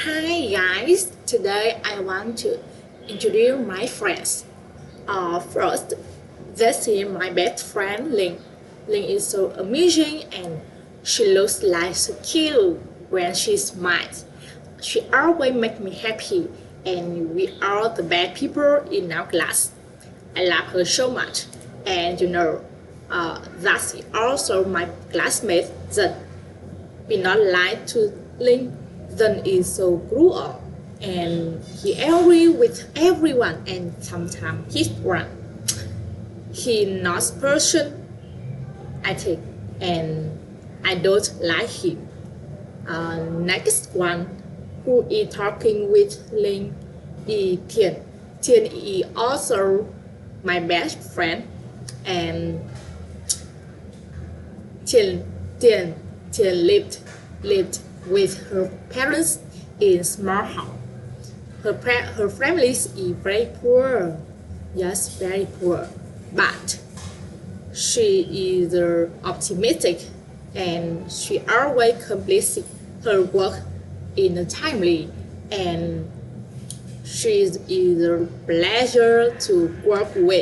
Hi guys, today I want to introduce my friends. First, this is my best friend Ling. Ling is so amazing and she looks like so cute when she smiles. She always makes me happy and we are the best people in our class. I love her so much. And that's also my classmate that we not like to Link then is so grew up and he angry with everyone and sometimes he's wrong. He not person I think and I don't like him. Next one who is talking with Link is Tian. Tian is also my best friend and Tian Tian Tian lived with her parents in small house. Her family is very poor, yes, very poor, but she is optimistic and she always completes her work in a timely and she is a pleasure to work with.